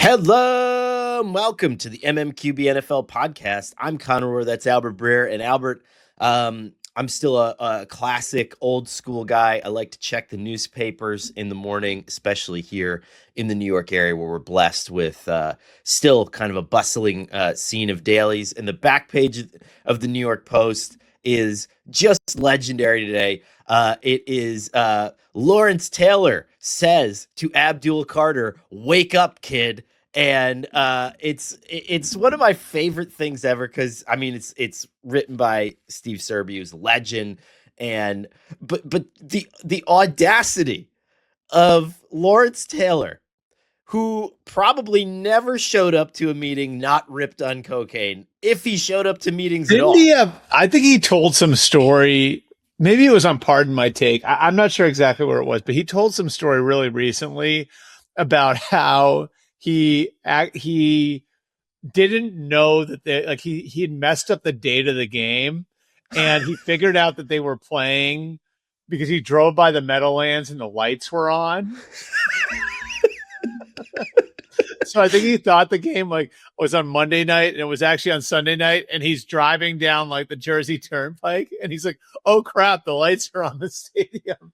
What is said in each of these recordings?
Hello, and welcome to the MMQB NFL podcast. I'm Conor, that's Albert Breer, and Albert, I'm still a classic old school guy. I like to check the newspapers in the morning, especially here in the New York area where we're blessed with still kind of a bustling scene of dailies. And the back page of the New York Post is just legendary today. It is Lawrence Taylor says to Abdul Carter, "Wake up, kid." And it's one of my favorite things ever because I mean it's written by Steve Serby, who's a legend, and but the audacity of Lawrence Taylor, who probably never showed up to a meeting not ripped on cocaine, if he showed up to meetings at all. I think he told some story. Maybe it was on Pardon My Take. I'm not sure exactly where it was, but he told some story really recently about how he didn't know that he had messed up the date of the game, and he figured out that they were playing because he drove by the Meadowlands and the lights were on. So I think he thought the game was on Monday night and it was actually on Sunday night, and he's driving down the Jersey Turnpike and he's like, "Oh crap, the lights are on the stadium."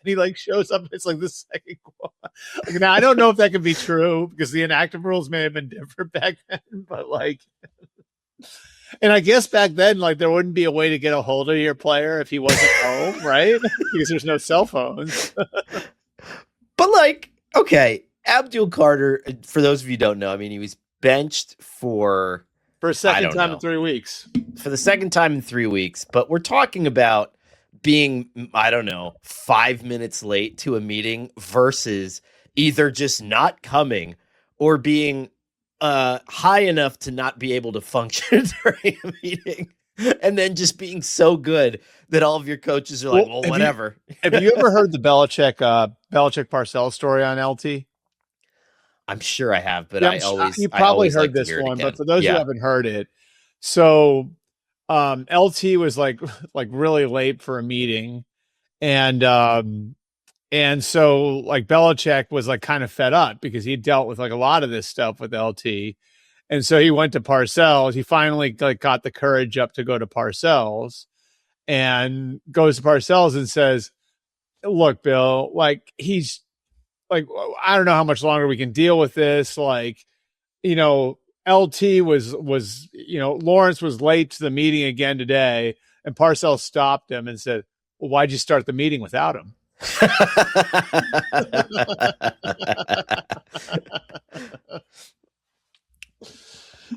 And he shows up and it's the second quarter. Now I don't know if that can be true because the inactive rules may have been different back then, but and I guess back then there wouldn't be a way to get a hold of your player if he wasn't home, right? Because there's no cell phones. But okay, Abdul Carter, for those of you who don't know, I mean, he was benched for a second time in 3 weeks. For the second time in 3 weeks. But we're talking about being, 5 minutes late to a meeting versus either just not coming or being high enough to not be able to function during a meeting. And then just being so good that all of your coaches are well, whatever. Have you ever heard the Belichick Parcells story on LT? I'm sure I have, but you probably heard this one. But for those who haven't heard it, so LT was really late for a meeting, and so Belichick was kind of fed up because he dealt with a lot of this stuff with LT, and so he went to Parcells. He finally got the courage up to go to Parcells, and goes to Parcells and says, "Look, Bill, he's." I don't know how much longer we can deal with this. LT was Lawrence was late to the meeting again today, and Parcells stopped him and said, "Well, why'd you start the meeting without him?"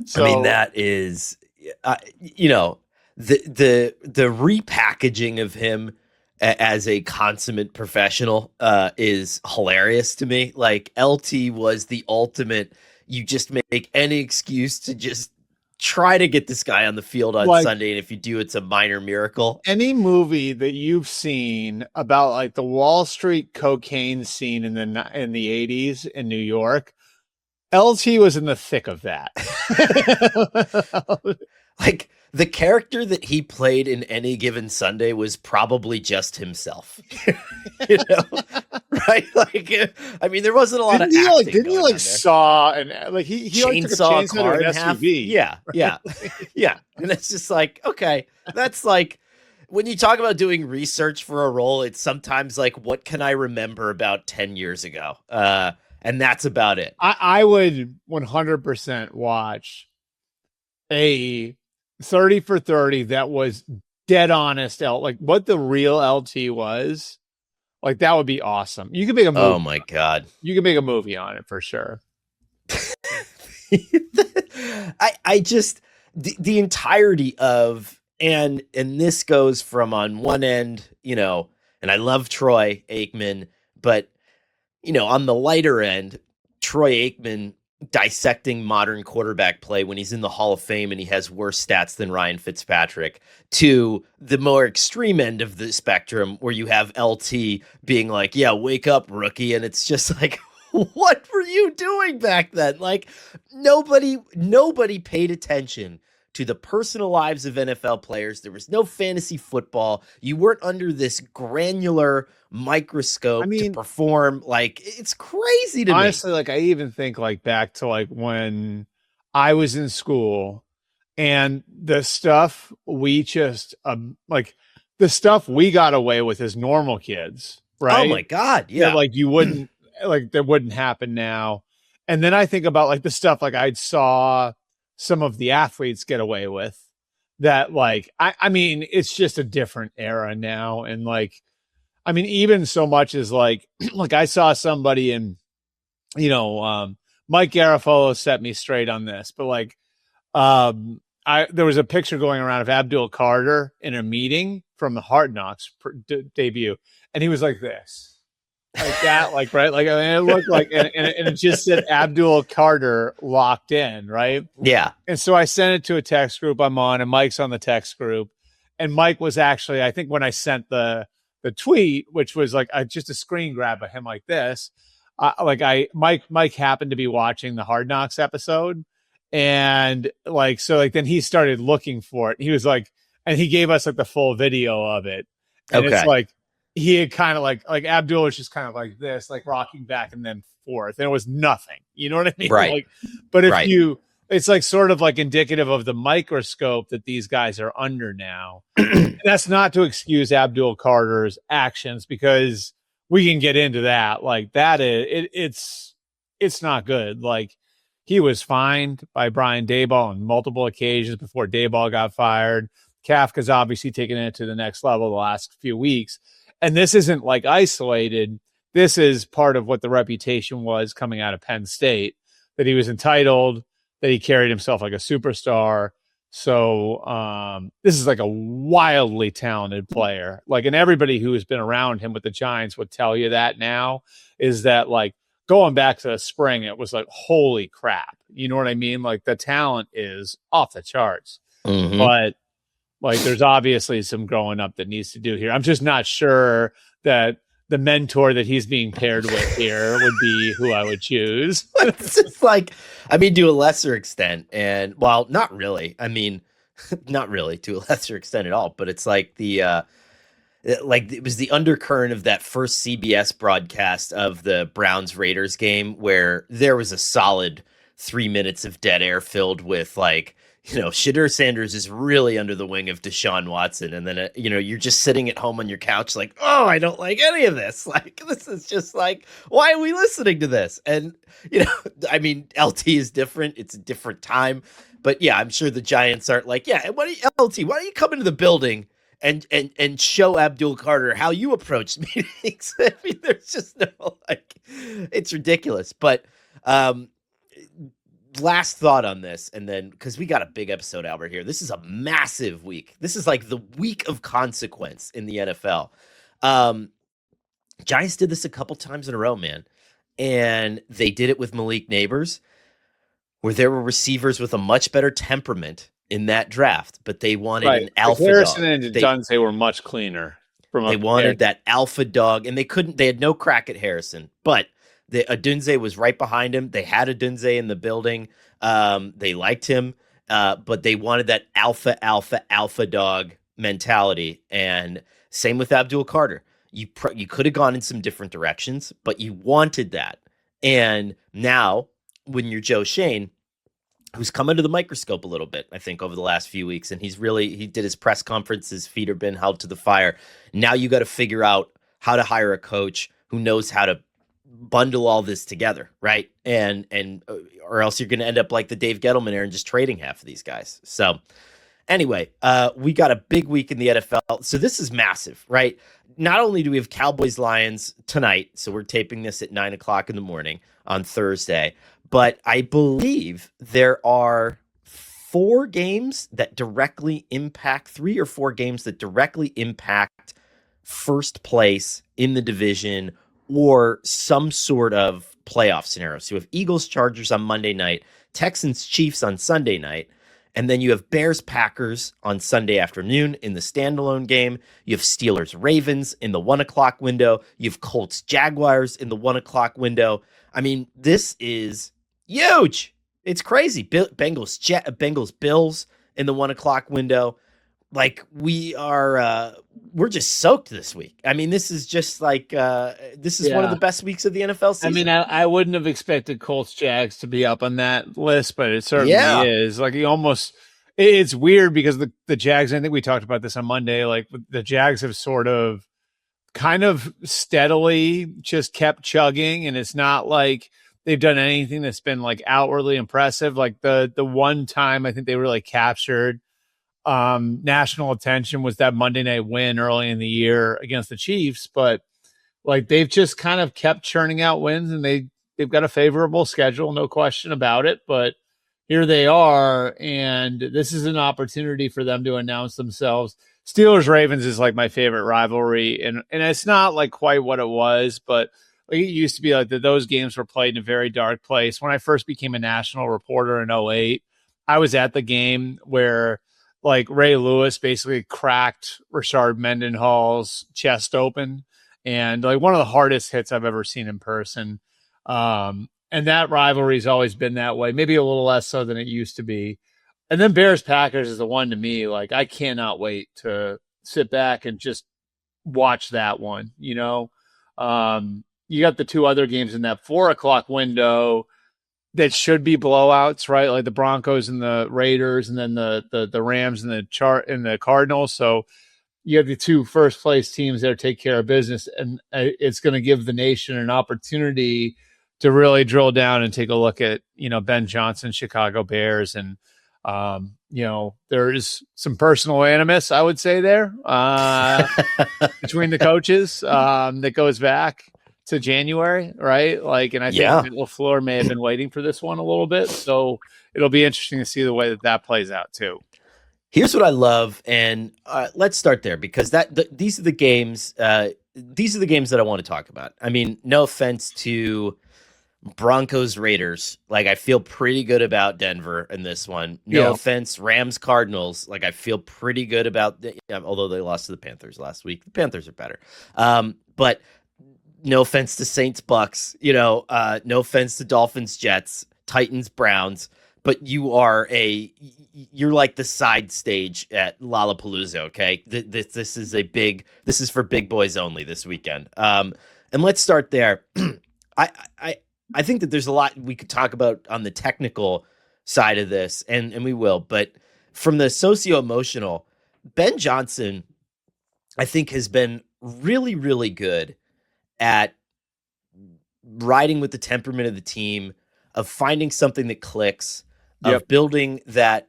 So, I mean, that is, the repackaging of him as a consummate professional is hilarious to me. LT was the ultimate, you just make any excuse to just try to get this guy on the field on Sunday, and if you do, it's a minor miracle. Any movie that you've seen about the Wall Street cocaine scene in the 80s in New York, LT was in the thick of that. The character that he played in Any Given Sunday was probably just himself, right? I mean, there wasn't a lot of acting. Didn't he saw and he chainsaw took a chainsaw to an SUV? Yeah. And it's just okay, that's when you talk about doing research for a role, it's sometimes what can I remember about 10 years ago? And that's about it. I would 100% watch a 30 for 30 that was dead honest what the real LT was. That would be awesome. You could make a movie. Oh my God. You can make a movie on it for sure. I just the entirety of and this goes from on one end, and I love Troy Aikman, but on the lighter end, Troy Aikman dissecting modern quarterback play when he's in the Hall of Fame and he has worse stats than Ryan Fitzpatrick, to the more extreme end of the spectrum where you have LT being yeah, wake up, rookie. And it's just what were you doing back then? Nobody paid attention to the personal lives of NFL players. There was no fantasy football. You weren't under this granular microscope to perform. Like, it's crazy to me. Honestly, like, I even think like back to like when I was in school and the stuff we just like the stuff we got away with as normal kids, right? Oh my God. Yeah. That, like, you wouldn't like that wouldn't happen now. And then I think about like the stuff like I saw some of the athletes get away with that. Like, I mean, it's just a different era now. And like, I mean, even so much as like, like I saw somebody in, Mike Garafolo set me straight on this, but like, there was a picture going around of Abdul Carter in a meeting from the Hard Knocks debut. And he was like this. Like that, like, right, like, I mean, it looked like, and it just said Abdul Carter locked in, right? Yeah. And so I sent it to a text group I'm on, and Mike's on the text group, and Mike was actually, I think, when I sent the tweet, which was like just a screen grab of him like this, Mike happened to be watching the Hard Knocks episode, and like, so like then he started looking for it. He was like, and he gave us like the full video of it, and it's like, he had kind of like Abdul was just kind of like this, like rocking back and then forth. And it was nothing. You know what I mean? Right. Like, but if it's like sort of like indicative of the microscope that these guys are under now. That's not to excuse Abdul Carter's actions, because we can get into that. Like that is, it's not good. Like, he was fined by Brian Daboll on multiple occasions before Daboll got fired. Kafka's obviously taken it to the next level the last few weeks. And this isn't like isolated. This is part of what the reputation was coming out of Penn State, that he was entitled, that he carried himself like a superstar. So this is like a wildly talented player. Like, and everybody who has been around him with the Giants would tell you that now, is that like going back to the spring, it was like, holy crap. You know what I mean? Like, the talent is off the charts. Mm-hmm. But like, there's obviously some growing up that needs to do here. I'm just not sure that the mentor that he's being paired with here would be who I would choose. It's just like, I mean, to a lesser extent, and well, not really. I mean, not really to a lesser extent at all. But it's like it was the undercurrent of that first CBS broadcast of the Browns Raiders game, where there was a solid 3 minutes of dead air filled with like, Shadur Sanders is really under the wing of Deshaun Watson. And then, you're just sitting at home on your couch like, oh, I don't like any of this. Like, this is just like, why are we listening to this? And, I mean, LT is different. It's a different time. But yeah, I'm sure the Giants aren't like, yeah, LT, why don't you come into the building and show Abdul Carter how you approached meetings? I mean, there's just no, like, it's ridiculous. But, last thought on this, and then because we got a big episode, Albert, here. This is a massive week. This is like the week of consequence in the NFL. Giants did this a couple times in a row, man. And they did it with Malik Neighbors, where there were receivers with a much better temperament in that draft, but they wanted an alpha Harrison dog. and Dunze were much cleaner. They wanted that alpha dog, and they had no crack at Harrison, but Adunze was right behind him. They had Adunze in the building. They liked him, but they wanted that alpha dog mentality. And same with Abdul Carter. You could have gone in some different directions, but you wanted that. And now, when you're Joe Shane, who's come under the microscope a little bit, I think, over the last few weeks, and he did his press conference, his feet are been held to the fire. Now you got to figure out how to hire a coach who knows how to bundle all this together, right? And or else you're going to end up like the Dave Gettleman era and just trading half of these guys. So anyway, we got a big week in the NFL. So this is massive, right? Not only do we have Cowboys Lions tonight, so we're taping this at 9:00 in the morning on Thursday, but I believe there are 4 games that directly impact 3 or 4 games that directly impact first place in the division or some sort of playoff scenario. So you have Eagles, Chargers on Monday night, Texans, Chiefs on Sunday night, and then you have Bears, Packers on Sunday afternoon in the standalone game. You have Steelers, Ravens in the 1:00 window. You have Colts, Jaguars in the 1:00 window. I mean, this is huge. It's crazy. Bengals, Bills in the 1:00 window. Like we're just soaked this week. I mean, this is just like this is one of the best weeks of the NFL season. I mean, I wouldn't have expected Colts Jags to be up on that list, but it certainly is. Like it's weird because the Jags, I think we talked about this on Monday, like the Jags have sort of kind of steadily just kept chugging, and it's not like they've done anything that's been like outwardly impressive. Like the one time I think they really captured national attention was that Monday night win early in the year against the Chiefs, but like they've just kind of kept churning out wins, and they've got a favorable schedule, no question about it, but here they are, and this is an opportunity for them to announce themselves. Steelers Ravens is like my favorite rivalry, and it's not like quite what it was, but like it used to be like that. Those games were played in a very dark place. When I first became a national reporter in 2008, I was at the game where like Ray Lewis basically cracked Rashard Mendenhall's chest open, and like one of the hardest hits I've ever seen in person. And that rivalry's always been that way, maybe a little less so than it used to be. And then Bears Packers is the one to me. Like I cannot wait to sit back and just watch that one. You know, you got the two other games in that 4:00 window that should be blowouts, right? Like the Broncos and the Raiders, and then the Rams and the Cardinals. So you have the two first place teams there take care of business, and it's going to give the nation an opportunity to really drill down and take a look at, Ben Johnson, Chicago Bears. And, there is some personal animus, I would say there, between the coaches, that goes back to January, right? Like, and I think LaFleur may have been waiting for this one a little bit. So it'll be interesting to see the way that plays out too. Here's what I love, and let's start there, because these are the games. These are the games that I want to talk about. I mean, no offense to Broncos Raiders, like I feel pretty good about Denver in this one. No offense, Rams Cardinals, like I feel pretty good about although they lost to the Panthers last week. The Panthers are better. But no offense to Saints Bucks, no offense to Dolphins Jets, Titans Browns, but you're like the side stage at Lollapalooza, okay? This is for big boys only this weekend. And let's start there. I think that there's a lot we could talk about on the technical side of this, and we will. But from the socio-emotional, Ben Johnson, I think, has been really, really good at riding with the temperament of the team, of finding something that clicks, of building that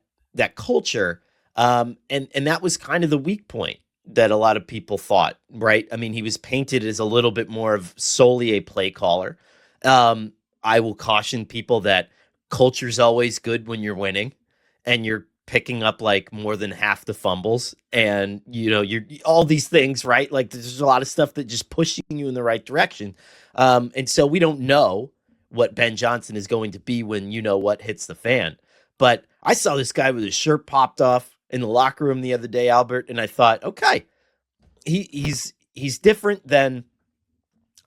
culture. And that was kind of the weak point that a lot of people thought, right? I mean, he was painted as a little bit more of solely a play caller. I will caution people that culture's always good when you're winning and you're picking up like more than half the fumbles, and you're all these things, right? Like there's a lot of stuff that just pushing you in the right direction. And so we don't know what Ben Johnson is going to be when what hits the fan. But I saw this guy with his shirt popped off in the locker room the other day, Albert, and I thought, okay, he's different than,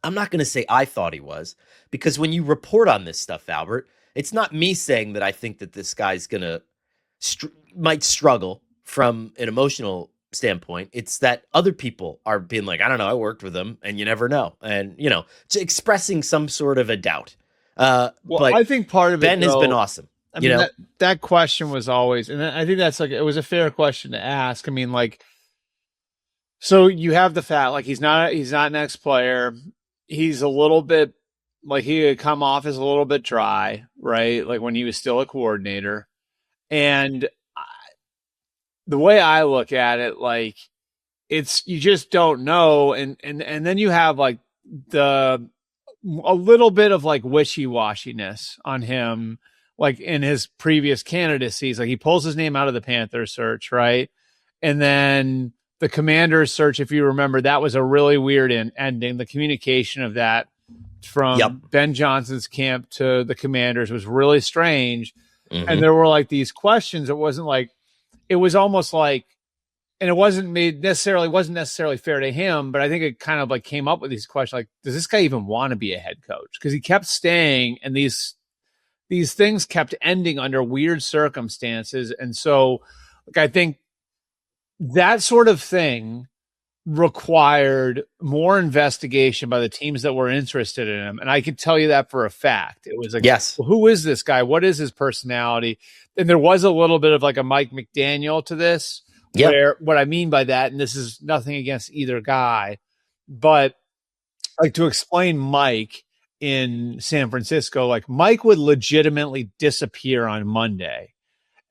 I'm not going to say I thought he was, because when you report on this stuff, Albert, it's not me saying that I think that this guy's going to might struggle from an emotional standpoint. It's that other people are being like, I don't know, I worked with him, and you never know. And, expressing some sort of a doubt. But I think part of Ben has been awesome. I mean, that question was always, and I think that's it was a fair question to ask. I mean, like, so you have the fact, like, he's not an ex-player. He's a little bit, like, he had come off as a little bit dry, right? Like when he was still a coordinator. And the way I look at it, like, you just don't know. And then you have like a little bit of like wishy-washiness on him, like in his previous candidacies. Like he pulls his name out of the Panthers search, right? And then the Commanders search, if you remember, that was a really weird ending. The communication of that from Ben Johnson's camp to the Commanders was really strange. Mm-hmm. And there were like these questions. It wasn't like, it was almost like, and it wasn't necessarily fair to him, but I think it kind of like came up with these questions. Like, does this guy even want to be a head coach? Because he kept staying, and these things kept ending under weird circumstances. And so Like, I think that sort of thing required more investigation by the teams that were interested in him. And I can tell you that for a fact. It was like, Yes. well, who is this guy? What is his personality? And there was a little bit of like a Mike McDaniel to this, where what I mean by that, and this is nothing against either guy, but like to explain Mike in San Francisco, like Mike would legitimately disappear on Monday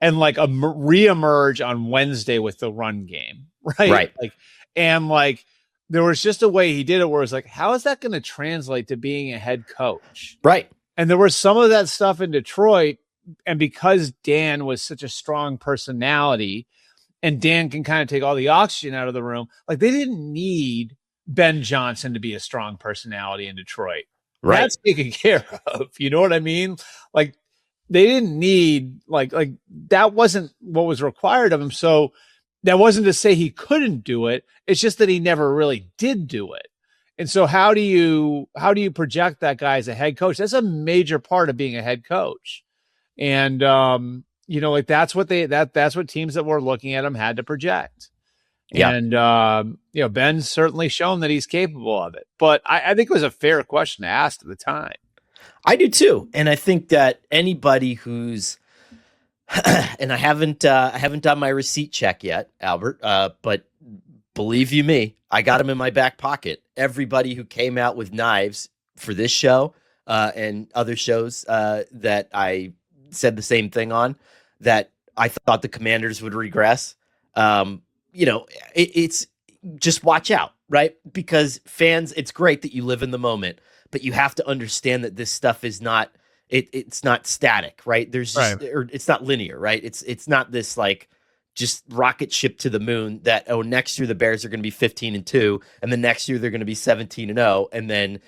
and like reemerge on Wednesday with the run game. Right. Like, and like, there was just a way he did it where it's like, how is that going to translate to being a head coach? Right. And there was some of that stuff in Detroit. And because Dan was such a strong personality and Dan can kind of take all the oxygen out of the room, like they didn't need Ben Johnson to be a strong personality in Detroit. Right. That's taken care of. You know what I mean? Like they didn't need like that wasn't what was required of him. So that wasn't to say he couldn't do it. It's just that he never really did do it. And so how do you project that guy as a head coach? That's a major part of being a head coach. And you know, like that's what teams that were looking at him had to project. Yeah. And you know, Ben's certainly shown that he's capable of it. But I think it was a fair question to ask at the time. I do too. And I think that anybody who's and I haven't done my receipt check yet, Albert. But believe you me, I got them in my back pocket. Everybody who came out with knives for this show and other shows that I said the same thing on, that I thought the Commanders would regress. You know, it's just watch out, right? Because fans, it's great that you live in the moment, but you have to understand that this stuff is not. It's not static, right? There's just, or it's not linear, right? It's not this like just rocket ship to the moon that, oh, next year the Bears are going to be 15-2, and the next year they're going to be 17-0, and then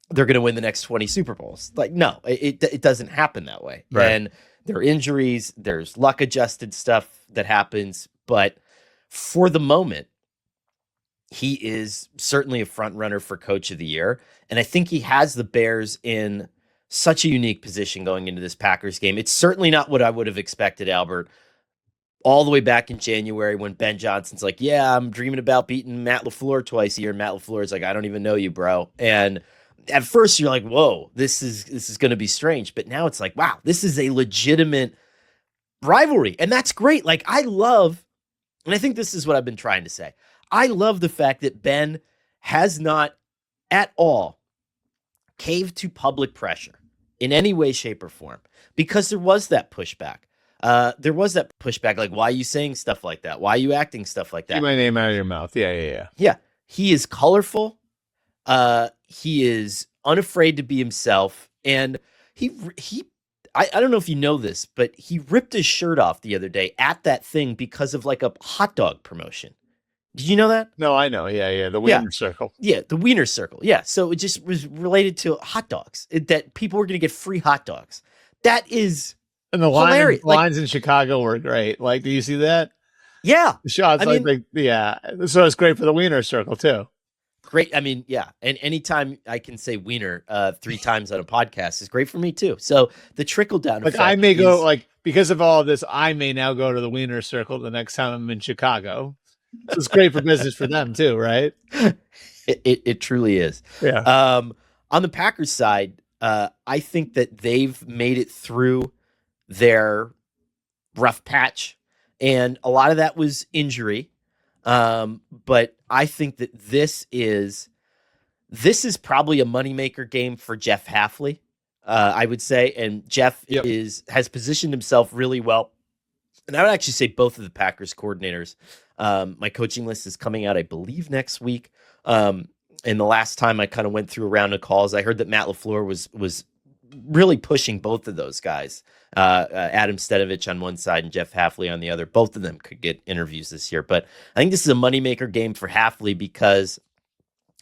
they're going to win the next 20 Super Bowls. Like, no, it doesn't happen that way. Right. And there are injuries, there's luck adjusted stuff that happens, but for the moment, he is certainly a front runner for Coach of the Year, and I think he has the Bears in such a unique position going into this Packers game. It's certainly not what I would have expected, Albert, all the way back in January when Ben Johnson's like, yeah, I'm dreaming about beating Matt LaFleur twice a year. And Matt LaFleur is like, I don't even know you, bro. And at first you're like, whoa, this is going to be strange. But now it's like, wow, this is a legitimate rivalry. And that's great. Like I love, and I think this is what I've been trying to say. I love the fact that Ben has not at all caved to public pressure in any way, shape, or form, because there was that pushback. Like, why are you saying stuff like that? Why are you acting stuff like that? Keep my name out of your mouth. Yeah. Yeah. He is colorful. He is unafraid to be himself. And I don't know if you know this, but he ripped his shirt off the other day at that thing because of like a hot dog promotion. Did you know that? No, I know. Yeah. The Wiener Circle. Yeah, the Wiener Circle. Yeah. So it just was related to hot dogs, that people were going to get free hot dogs. That is and the lines in Chicago were great. Like, do you see that? Yeah. The shots, yeah. So it's great for the Wiener Circle too. Great. I mean, yeah. And anytime I can say Wiener 3 times on a podcast is great for me too. So the trickle down effect. Like I may go, like, because of all of this, I may now go to the Wiener Circle the next time I'm in Chicago. So it's great for business for them too, right? It truly is. Yeah. On the Packers side, I think that they've made it through their rough patch, and a lot of that was injury. But I think that this is probably a moneymaker game for Jeff Hafley, I would say, and Jeff has positioned himself really well. And I would actually say both of the Packers coordinators. My coaching list is coming out, I believe, next week. And the last time I kind of went through a round of calls, I heard that Matt LaFleur was really pushing both of those guys, Adam Stenovich on one side and Jeff Hafley on the other. Both of them could get interviews this year. But I think this is a moneymaker game for Hafley because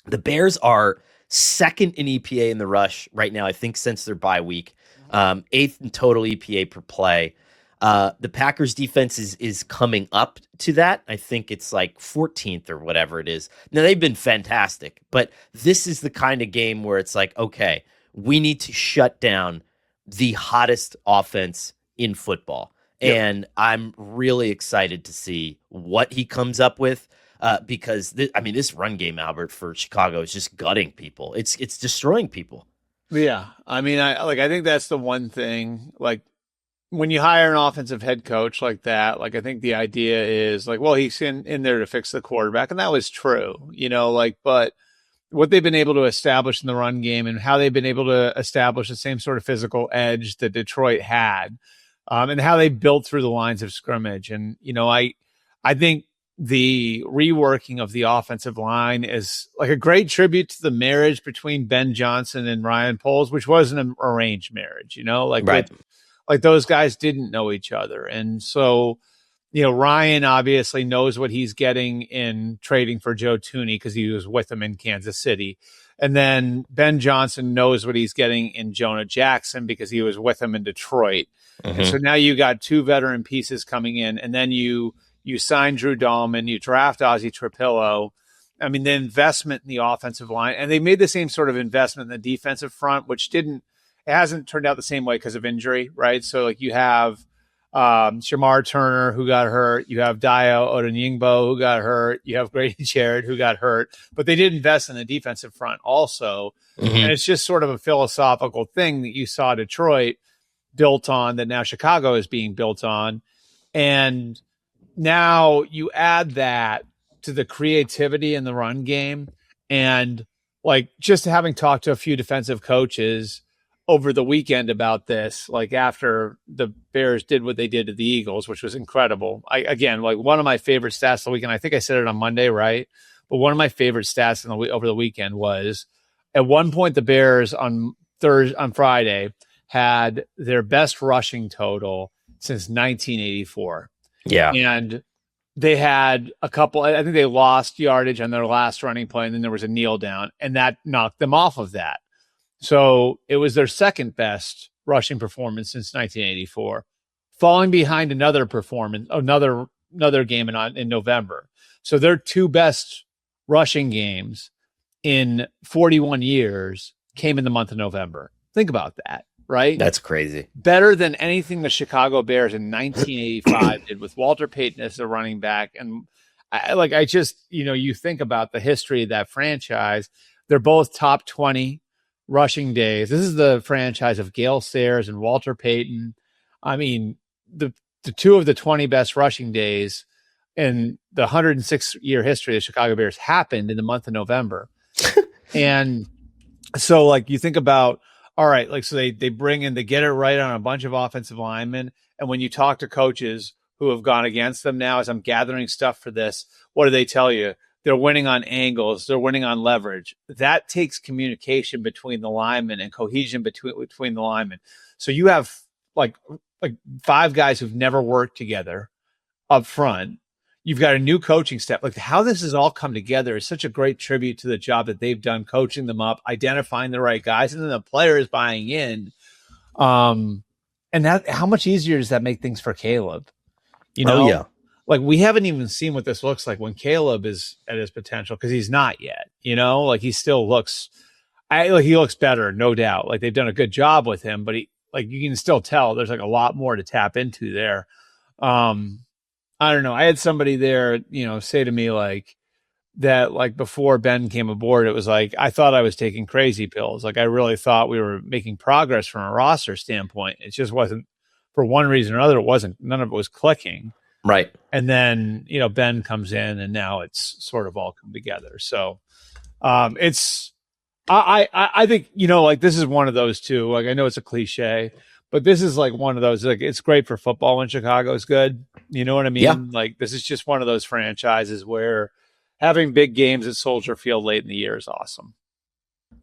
the Bears are second in EPA in the rush right now, I think, since their bye week. 8th in total EPA per play. The Packers defense is coming up to that. I think it's like 14th or whatever it is. Now, they've been fantastic, but this is the kind of game where it's like, okay, we need to shut down the hottest offense in football. Yep. And I'm really excited to see what he comes up with. Because this run game, Albert, for Chicago is just gutting people. It's destroying people. Yeah. I mean, I think that's the one thing, like, when you hire an offensive head coach like that, like, I think the idea is like, well, he's in there to fix the quarterback. And that was true, like, but what they've been able to establish in the run game and how they've been able to establish the same sort of physical edge that Detroit had, and how they built through the lines of scrimmage. And, I think the reworking of the offensive line is like a great tribute to the marriage between Ben Johnson and Ryan Poles, which was an arranged marriage, Right. like those guys didn't know each other. And so, Ryan obviously knows what he's getting in trading for Joe Thuney because he was with him in Kansas City. And then Ben Johnson knows what he's getting in Jonah Jackson because he was with him in Detroit. And so now you got two veteran pieces coming in, and then you sign Drew Dahlman, you draft Ozzie Trapillo. I mean, the investment in the offensive line, and they made the same sort of investment in the defensive front, which hasn't turned out the same way because of injury, right? So like you have Shamar Turner, who got hurt. You have Dio Odonyingbo, who got hurt. You have Grady Jarrett, who got hurt. But they did invest in the defensive front also. And it's just sort of a philosophical thing that you saw Detroit built on that now Chicago is being built on. And now you add that to the creativity in the run game. And like just having talked to a few defensive coaches over the weekend about this, like after the Bears did what they did to the Eagles, which was incredible. Again, like one of my favorite stats of the weekend, I think I said it on Monday, right? But one of my favorite stats over the weekend was at one point the Bears on Friday had their best rushing total since 1984. Yeah. And they had a couple, I think they lost yardage on their last running play, and then there was a kneel down, and that knocked them off of that. So it was their second best rushing performance since 1984, falling behind another game in November. So their two best rushing games in 41 years came in the month of November. Think about that, right? That's crazy. Better than anything the Chicago Bears in 1985 did with Walter Payton as the running back. And you think about the history of that franchise. They're both top 20 rushing days. This is the franchise of Gale Sayers and Walter Payton. I mean, the two of the 20 best rushing days in the 106-year history of the Chicago Bears happened in the month of November. And so like you think about, all right, like so they bring in, they get it right on a bunch of offensive linemen. And when you talk to coaches who have gone against them now, as I'm gathering stuff for this, what do they tell you? They're winning on angles. They're winning on leverage. That takes communication between the linemen and cohesion between the linemen. So you have like five guys who've never worked together up front. You've got a new coaching staff. Like how this has all come together is such a great tribute to the job that they've done, coaching them up, identifying the right guys, and then the players buying in. And that, how much easier does that make things for Caleb? Oh, yeah. Like we haven't even seen what this looks like when Caleb is at his potential, because he's not yet, like he still looks, he looks better, no doubt. Like they've done a good job with him, but you can still tell there's like a lot more to tap into there. I don't know. I had somebody there, say to me like that, like before Ben came aboard, it was like, I thought I was taking crazy pills. Like I really thought we were making progress from a roster standpoint. It just wasn't, for one reason or another. None of it was clicking. Right. And then, Ben comes in and now it's sort of all come together. So I think, like this is one of those too. Like I know it's a cliche, but this is like one of those, like it's great for football when Chicago is good. You know what I mean? Yeah. Like this is just one of those franchises where having big games at Soldier Field late in the year is awesome.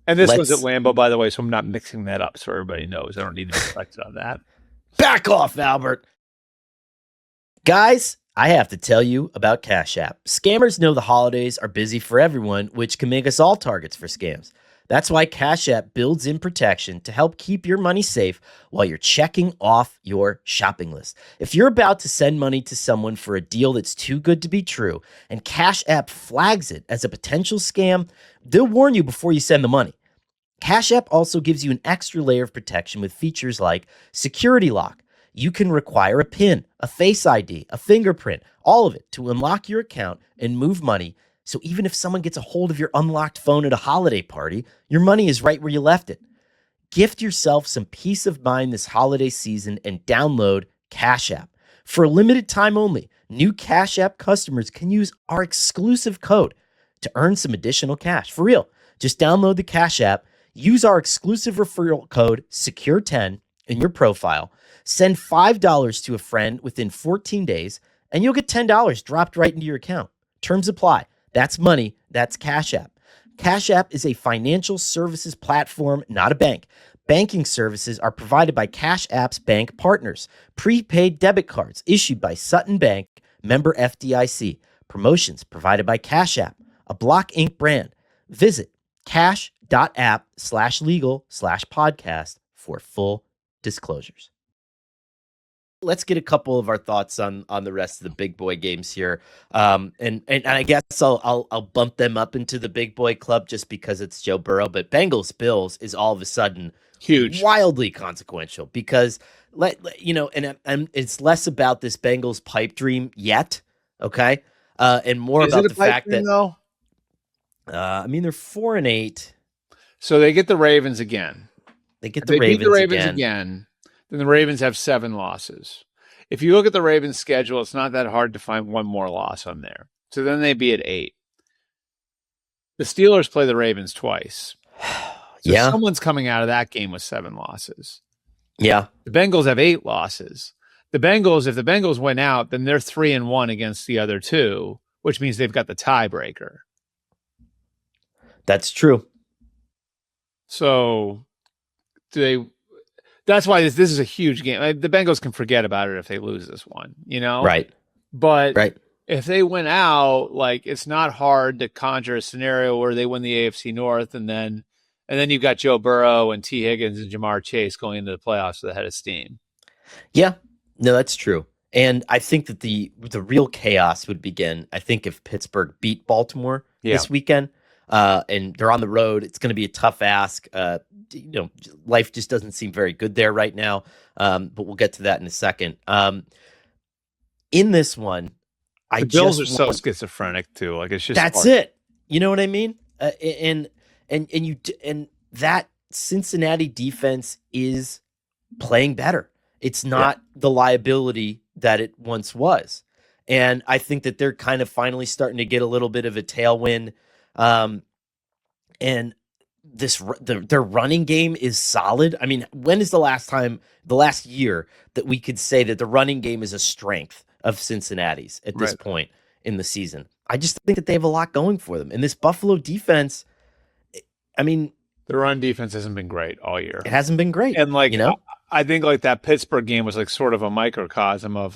And this was at Lambeau, by the way, so I'm not mixing that up so everybody knows. I don't need to be reflected on that. Back off, Albert. Guys, I have to tell you about Cash App. Scammers know the holidays are busy for everyone, which can make us all targets for scams. That's why Cash App builds in protection to help keep your money safe while you're checking off your shopping list. If you're about to send money to someone for a deal that's too good to be true, and Cash App flags it as a potential scam, they'll warn you before you send the money. Cash App also gives you an extra layer of protection with features like Security Lock. You can require a PIN, a Face ID, a fingerprint, all of it to unlock your account and move money. So even if someone gets a hold of your unlocked phone at a holiday party, your money is right where you left it. Gift yourself some peace of mind this holiday season and download Cash App. For a limited time only, new Cash App customers can use our exclusive code to earn some additional cash. For real, just download the Cash App, use our exclusive referral code SECURE10 in your profile, send $5 to a friend within 14 days, and you'll get $10 dropped right into your account. Terms apply. That's money. That's Cash App. Cash App is a financial services platform, not a bank. Banking services are provided by Cash App's bank partners. Prepaid debit cards issued by Sutton Bank, member FDIC. Promotions provided by Cash App, a Block Inc. brand. Visit cash.app/legal/podcast for full disclosures. Let's get a couple of our thoughts on the rest of the big boy games here. And I guess I'll bump them up into the big boy club just because it's Joe Burrow, but Bengals Bills is all of a sudden Huge, wildly consequential because and it's less about this Bengals pipe dream yet, okay? And more Is about it a the fact dream, that though? I mean they're 4-8. So they get the Ravens again. They get If the they Ravens, beat the Ravens again. then the Ravens have 7 losses. If you look at the Ravens schedule, it's not that hard to find one more loss on there. So then they'd be at 8. The Steelers play the Ravens twice. So Yeah. someone's coming out of that game with 7 losses. Yeah. The Bengals have 8 losses. The Bengals, if the Bengals win out, then they're 3-1 against the other 2, which means they've got the tiebreaker. That's true. So that's why this is a huge game. The Bengals can forget about it if they lose this one, Right. But Right. if they win out, it's not hard to conjure a scenario where they win the AFC North and then you've got Joe Burrow and T. Higgins and Jamar Chase going into the playoffs with a head of steam. Yeah. No, that's true. And I think that the real chaos would begin, I think, if Pittsburgh beat Baltimore this weekend. And they're on the road. It's going to be a tough ask. Life just doesn't seem very good there right now. But we'll get to that in a second. In this one, The Bills are so schizophrenic too. It's just that's hard. it. You know what I mean? And that Cincinnati defense is playing better. It's not the liability that it once was. And I think that they're kind of finally starting to get a little bit of a tailwind. And their running game is solid. I mean, when is the last year that we could say that the running game is a strength of Cincinnati's at this point in the season? I just think that they have a lot going for them. And this Buffalo defense, I mean, the run defense hasn't been great all year. It hasn't been great. And I think that Pittsburgh game was sort of a microcosm of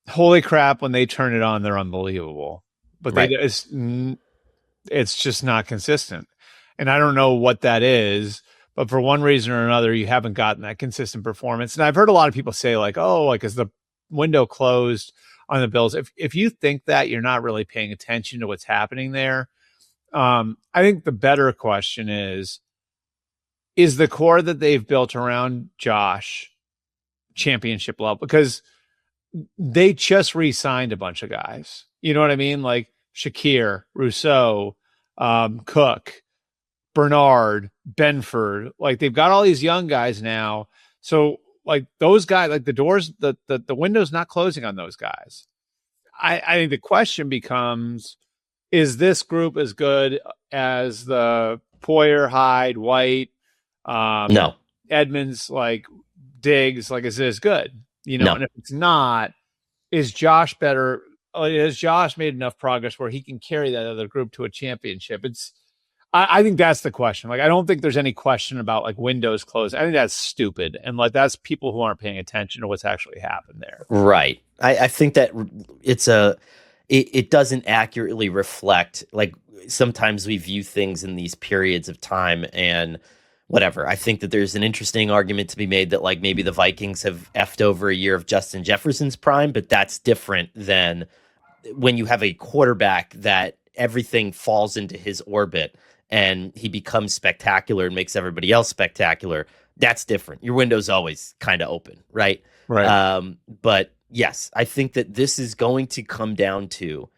holy crap, when they turn it on, they're unbelievable. But it's just not consistent. And I don't know what that is, but for one reason or another, you haven't gotten that consistent performance. And I've heard a lot of people say is the window closed on the Bills? If you think that, you're not really paying attention to what's happening there. I think the better question is the core that they've built around Josh championship level? Because they just re-signed a bunch of guys. You know what I mean? Shakir, Rousseau, Cook, Bernard, Benford. They've got all these young guys now. So those guys, the doors, the window's not closing on those guys. I think the question becomes, is this group as good as the Poyer, Hyde, White, no, Edmonds, Diggs? Is it as good? No. And if it's not, is Josh better? Has Josh made enough progress where he can carry that other group to a championship? I think that's the question. I don't think there's any question about windows closed. I think that's stupid. And that's people who aren't paying attention to what's actually happened there. Right. I think that it doesn't accurately reflect, sometimes we view things in these periods of time and whatever. I think that there's an interesting argument to be made that maybe the Vikings have effed over a year of Justin Jefferson's prime, but that's different than when you have a quarterback that everything falls into his orbit and he becomes spectacular and makes everybody else spectacular. that's different. Your window's always kind of open, right? Right. But yes, I think that this is going to come down to,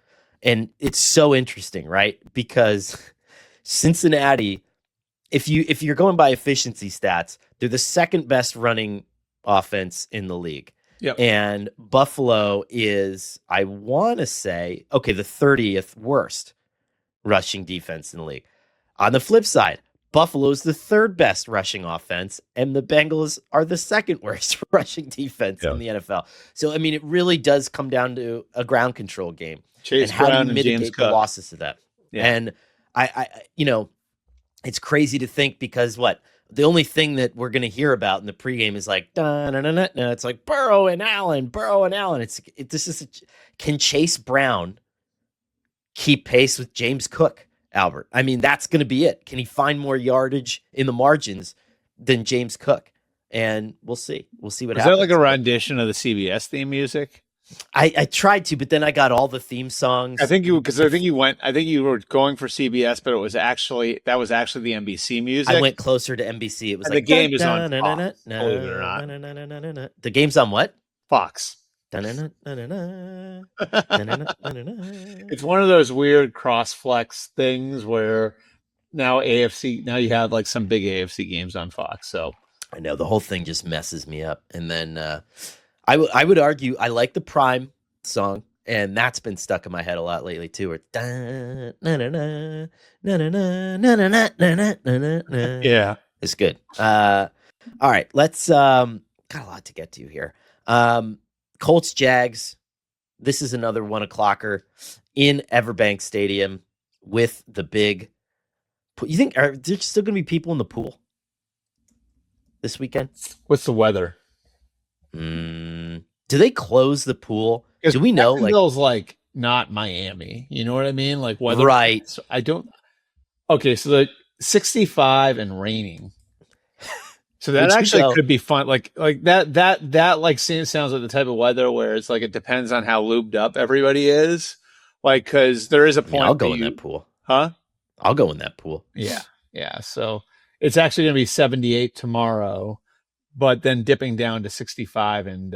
and it's so interesting, right? Because Cincinnati, if you're going by efficiency stats, they're the second best running offense in the league. Yep. And Buffalo is, I want to say, okay, the 30th worst rushing defense in the league. On the flip side, Buffalo's the third best rushing offense, and the Bengals are the second worst rushing defense in the NFL. So, I mean, it really does come down to a ground control game. Chase and how Brown do you mitigate the losses of that? Yeah. And I, it's crazy to think because the only thing that we're going to hear about in the pregame is like, it's like Burrow and Allen. Can Chase Brown keep pace with James Cook, Albert? I mean, that's going to be it. Can he find more yardage in the margins than James Cook? And we'll see. We'll see what happens. Is that like a rendition of the CBS theme music? I tried to, but then I got all the theme songs. I think you were going for CBS, but that was actually the NBC music. I went closer to NBC. It was and like the game is on Fox, believe it or not. The game's on what? Fox. It's one of those weird cross-flex things where now you have like some big AFC games on Fox. So I know the whole thing just messes me up. And then I would argue I like the Prime song, and that's been stuck in my head a lot lately too. Where yeah, it's good. All right, let's got a lot to get to here. Colts Jags. This is another 1:00 in Everbank Stadium with the big. You think are there still going to be people in the pool this weekend? What's the weather? Do they close the pool? Do we know? Like not Miami. You know what I mean? Like weather, right? So I don't. Okay, so the 65 and raining. So that actually could be fun. Like that like sounds like the type of weather where it's like it depends on how lubed up everybody is. Like because there is a point. I'll go in that pool. Huh? I'll go in that pool. Yeah. So it's actually going to be 78 tomorrow, but then dipping down to 65 and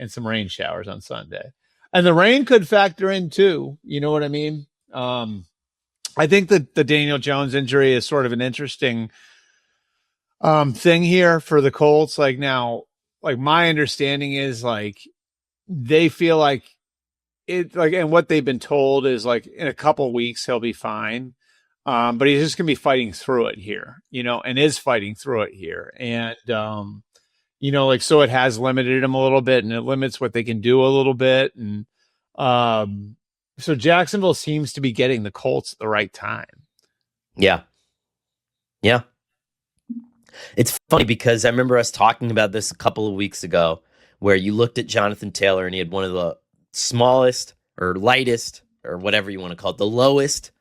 some rain showers on Sunday. And the rain could factor in too. You know what I mean? I think that the Daniel Jones injury is sort of an interesting thing here for the Colts. Like now, like my understanding is like they feel like it, like, and what they've been told is like in a couple weeks he'll be fine. But he's just gonna be fighting through it here, and is fighting through it here. And like so it has limited him a little bit, and it limits what they can do a little bit. And so Jacksonville seems to be getting the Colts at the right time. Yeah. It's funny because I remember us talking about this a couple of weeks ago where you looked at Jonathan Taylor and he had one of the smallest or lightest or whatever you want to call it, the lowest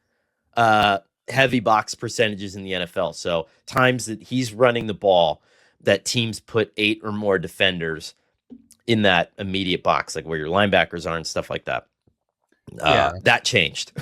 heavy box percentages in the NFL. So times that he's running the ball that teams put 8 or more defenders in that immediate box, like where your linebackers are and stuff like that. That changed.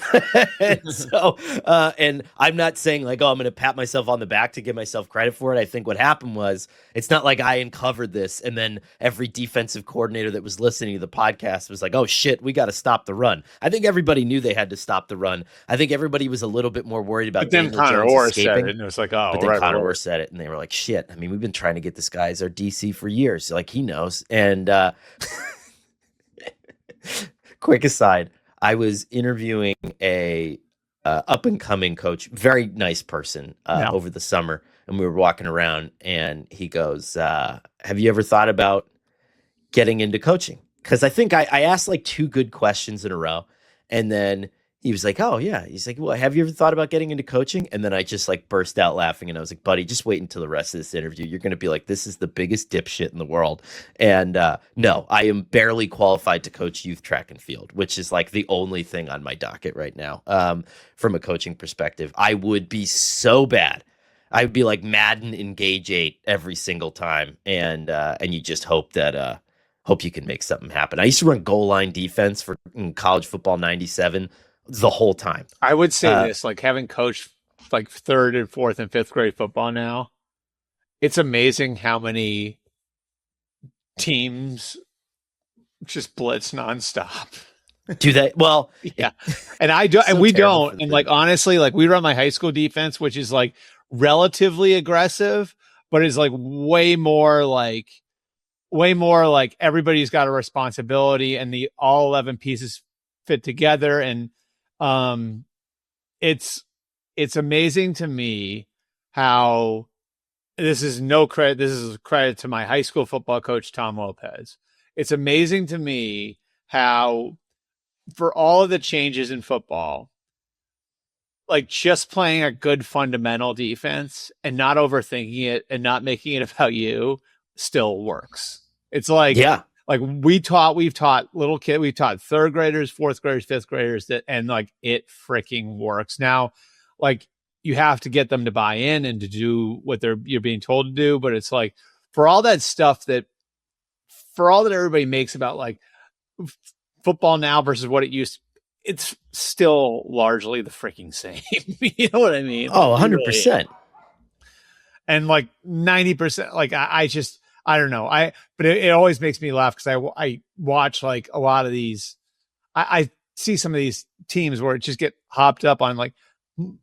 And I'm not saying like, I'm going to pat myself on the back to give myself credit for it. I think what happened was it's not like I uncovered this and then every defensive coordinator that was listening to the podcast was like, oh shit, we got to stop the run. I think everybody knew they had to stop the run. I think everybody was a little bit more worried about Daniel Jones escaping. Said it, and it was like, but then Conor Orr said it and they were like, shit. I mean, we've been trying to get this guy as our DC for years. Like he knows. And quick aside, I was interviewing a up-and-coming coach, very nice person, over the summer, and we were walking around, and he goes, have you ever thought about getting into coaching? Because I think I asked like 2 good questions in a row, and then he was like, oh, yeah. He's like, well, have you ever thought about getting into coaching? And then I just like burst out laughing, and I was like, buddy, just wait until the rest of this interview. You're going to be like, this is the biggest dipshit in the world. And no, I am barely qualified to coach youth track and field, which is like the only thing on my docket right now from a coaching perspective. I would be so bad. I would be like Madden Engage 8 every single time. And you just hope that hope you can make something happen. I used to run goal line defense in college football 97 the whole time. I would say this, like having coached like 3rd and 4th and 5th grade football now, it's amazing how many teams just blitz nonstop. Do they? Well, Yeah. And I do, so and we terrible don't. for the And like, quarterback. honestly, like we run my high school defense, which is like relatively aggressive, but is like way more like everybody's got a responsibility and the all 11 pieces fit together. And, it's amazing to me how this is no credit. This is credit to my high school football coach, Tom Lopez. It's amazing to me how, for all of the changes in football, like just playing a good fundamental defense and not overthinking it and not making it about you still works. It's Yeah. like we've taught little kid, we've taught third graders, fourth graders, fifth graders that, and like it freaking works. Now, like you have to get them to buy in and to do what you're being told to do. But it's like for all that everybody makes about like football now versus what it used to, it's still largely the freaking same. You know what I mean? Oh, Like, 100%. and like 90%, like I don't know. But it always makes me laugh because I watch like a lot of these. I see some of these teams where it just get hopped up on like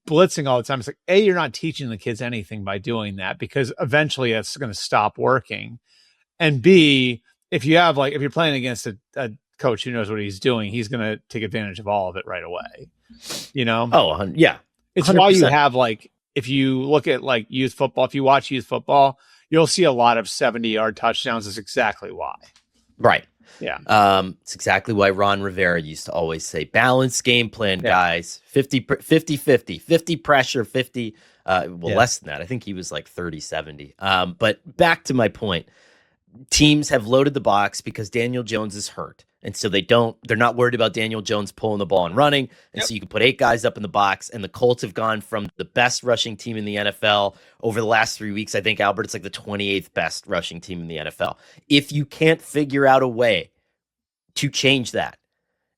blitzing all the time. It's like, A, you're not teaching the kids anything by doing that because eventually it's going to stop working. And B, if you're playing against a coach who knows what he's doing, he's going to take advantage of all of it right away. You know? Oh, yeah. It's 100%. why you have like, if you look at like youth football, if you watch youth football, you'll see a lot of 70-yard touchdowns. Is exactly why. Right. Yeah. It's exactly why Ron Rivera used to always say, balanced game plan, guys, 50, 50 pressure, 50, less than that. I think he was like 30-70. But back to my point, teams have loaded the box because Daniel Jones is hurt. And so they're not worried about Daniel Jones pulling the ball and running. And so you can put 8 guys up in the box. And the Colts have gone from the best rushing team in the NFL over the last 3 weeks. I think, Albert, it's like the 28th best rushing team in the NFL. If you can't figure out a way to change that,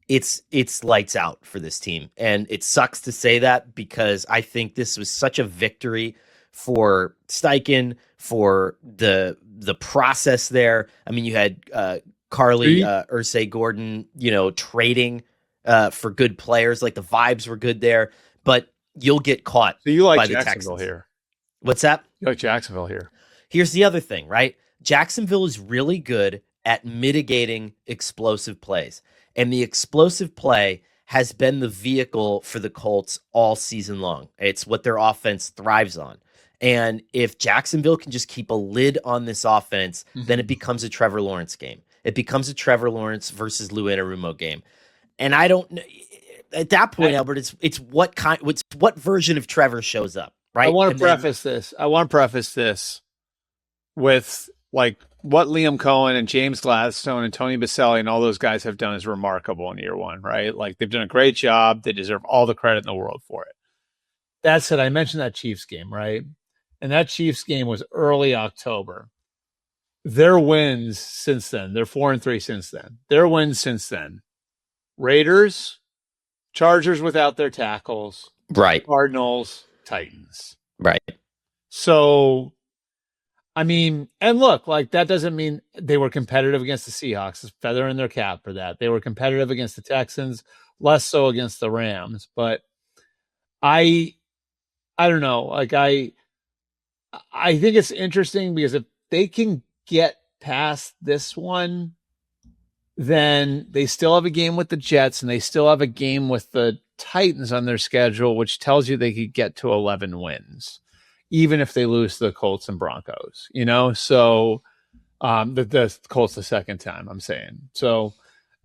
it's lights out for this team. And it sucks to say that because I think this was such a victory for Steichen, for the process there. I mean, you had Carly Ursay Gordon, trading for good players. Like the vibes were good there, but you'll get caught. So you like by the Jacksonville Texans here? What's that? You like Jacksonville here? Here's the other thing, right? Jacksonville is really good at mitigating explosive plays, and the explosive play has been the vehicle for the Colts all season long. It's what their offense thrives on. And if Jacksonville can just keep a lid on this offense, then it becomes a Trevor Lawrence game. It becomes a Trevor Lawrence versus Lou Anarumo game. And I don't know at that point, Albert, it's what version of Trevor shows up, right? I want to preface this with like what Liam Cohen and James Gladstone and Tony Baselli and all those guys have done is remarkable in year one, right? Like they've done a great job. They deserve all the credit in the world for it. That said, I mentioned that Chiefs game, right? And that Chiefs game was early October. Their wins since then, they're 4-3 since then. Their wins since then: Raiders, Chargers without their tackles, right? Cardinals, Titans, right? So, I mean, and look, like that doesn't mean they were competitive against the Seahawks. It's feather in their cap for that. They were competitive against the Texans, less so against the Rams. But I don't know. Like I think it's interesting because if they can get past this one, then they still have a game with the Jets and they still have a game with the Titans on their schedule, which tells you they could get to 11 wins, even if they lose to the Colts and Broncos, So the Colts the second time, I'm saying. So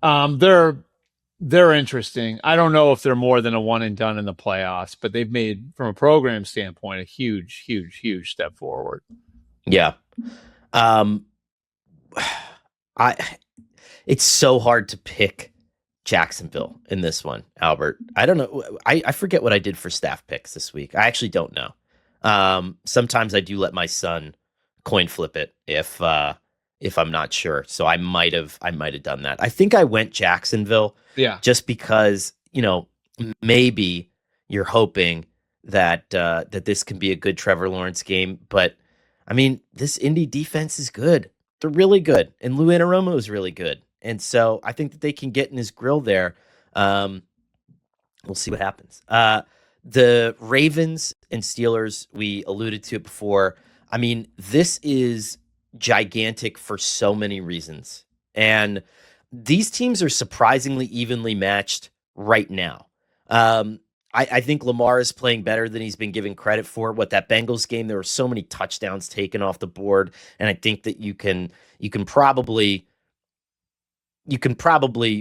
they're interesting. I don't know if they're more than a one and done in the playoffs, but they've made, from a program standpoint, a huge, huge, huge step forward. Yeah. It's so hard to pick Jacksonville in this one, Albert. I don't know. I forget what I did for staff picks this week. I actually don't know. Sometimes I do let my son coin flip it if I'm not sure. So I might have done that. I think I went Jacksonville. Yeah. Just because, maybe you're hoping that this can be a good Trevor Lawrence game, but I mean, this Indy defense is good. They're really good. And Lou Anarumo is really good. And so I think that they can get in his grill there. Um, we'll see what happens. The Ravens and Steelers, we alluded to it before. I mean, this is gigantic for so many reasons. And these teams are surprisingly evenly matched right now. I think Lamar is playing better than he's been given credit for. What that Bengals game, there were so many touchdowns taken off the board, and I think that you can probably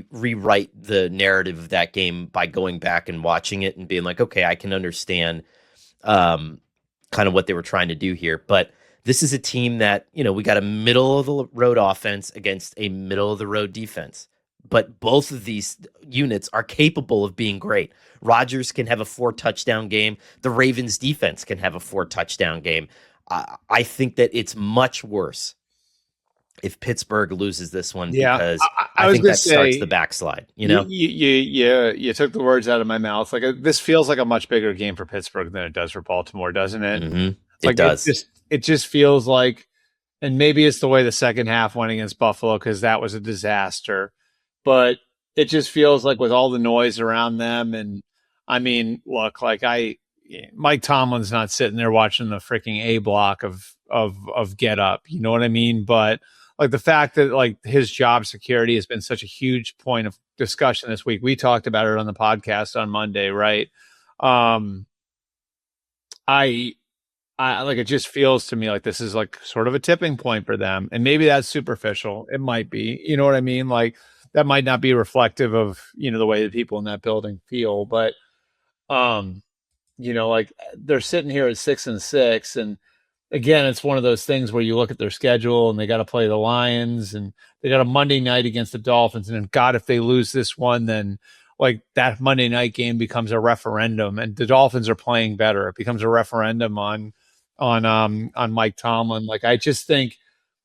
rewrite the narrative of that game by going back and watching it and being like, okay, I can understand kind of what they were trying to do here. But this is a team that, we got a middle of the road offense against a middle of the road defense. But both of these units are capable of being great. Rodgers can have a 4-touchdown game. The Ravens defense can have a 4-touchdown game. I think that it's much worse if Pittsburgh loses this one, because I think that starts the backslide. You took the words out of my mouth. Like, this feels like a much bigger game for Pittsburgh than it does for Baltimore, doesn't it? Mm-hmm. It does. It just feels like, and maybe it's the way the second half went against Buffalo, because that was a disaster. But it just feels like, with all the noise around them, and I mean, look, like Mike Tomlin's not sitting there watching the freaking A block of Get Up. You know what I mean? But like, the fact that like his job security has been such a huge point of discussion this week. We talked about it on the podcast on Monday, right? I like, it just feels to me like this is like sort of a tipping point for them. And maybe that's superficial. It might be, you know what I mean? Like, that might not be reflective of, the way that people in that building feel, but, like, they're sitting here at 6-6, and again, it's one of those things where you look at their schedule and they got to play the Lions, and they got a Monday night against the Dolphins. And then, God, if they lose this one, then like that Monday night game becomes a referendum, and the Dolphins are playing better. It becomes a referendum on Mike Tomlin. Like, I just think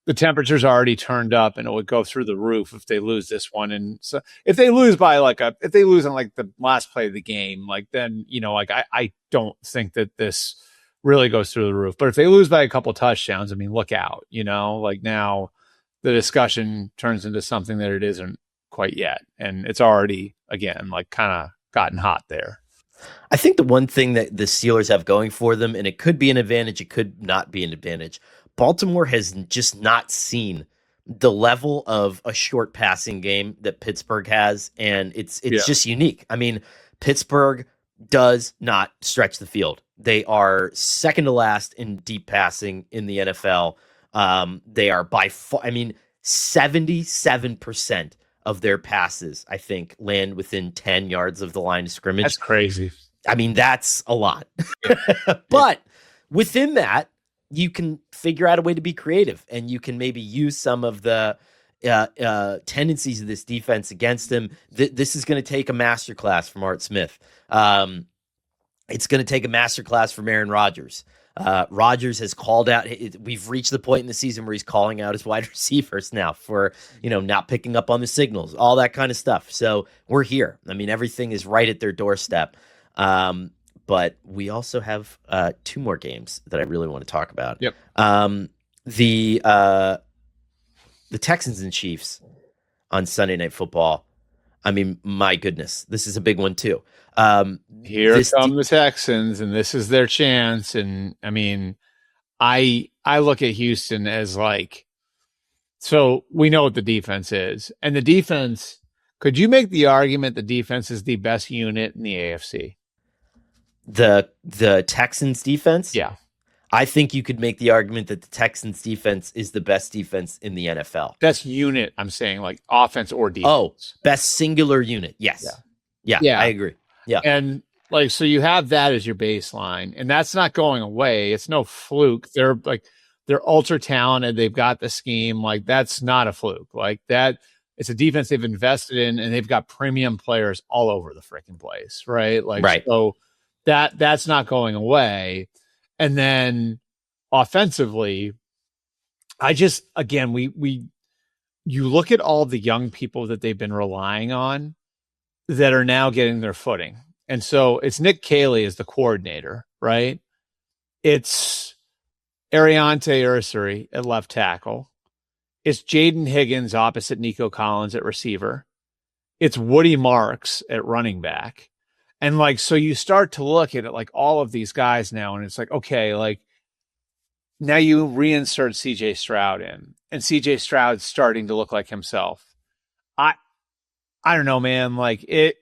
the temperature's already turned up, and it would go through the roof if they lose this one. And so if they lose if they lose on like the last play of the game, like, then, I don't think that this really goes through the roof. But if they lose by a couple touchdowns, I mean, look out, like, now the discussion turns into something that it isn't quite yet. And it's already, again, like, kind of gotten hot there. I think the one thing that the Steelers have going for them, and it could be an advantage, it could not be an advantage, Baltimore has just not seen the level of a short passing game that Pittsburgh has, and it's just unique. I mean, Pittsburgh does not stretch the field. They are second to last in deep passing in the NFL. They are by far, 77% of their passes, I think, land within 10 yards of the line of scrimmage. That's crazy. I mean, that's a lot. But within that, you can figure out a way to be creative, and you can maybe use some of the tendencies of this defense against him. This is going to take a masterclass from Art Smith. It's going to take a masterclass from Aaron Rodgers. Rodgers has called out. We've reached the point in the season where he's calling out his wide receivers now for, not picking up on the signals, all that kind of stuff. So we're here. I mean, everything is right at their doorstep. But we also have 2 more games that I really want to talk about. Yep. The Texans and Chiefs on Sunday Night Football. I mean, my goodness, this is a big one too. Here come the Texans, and this is their chance. And I mean, I look at Houston as like, so we know what the defense is, and the defense. Could you make the argument the defense is the best unit in the AFC? The Texans defense? Yeah. I think you could make the argument that the Texans defense is the best defense in the NFL. Best unit, I'm saying, like offense or defense. Oh, best singular unit. Yes. Yeah, I agree. Yeah. And like, so you have that as your baseline, and that's not going away. It's no fluke. They're ultra talented. They've got the scheme. Like, that's not a fluke. Like that. It's a defense they've invested in, and they've got premium players all over the freaking place. Right. Like, right. So that's not going away. And then offensively, you look at all the young people that they've been relying on that are now getting their footing. And so it's Nick Caley as the coordinator, right? It's Ariante Ursary at left tackle. It's Jaden Higgins opposite Nico Collins at receiver. It's Woody Marks at running back. And like, so you start to look at it like all of these guys now, and it's like, okay, like now you reinsert CJ Stroud in, and CJ Stroud's starting to look like himself. I don't know, man. Like if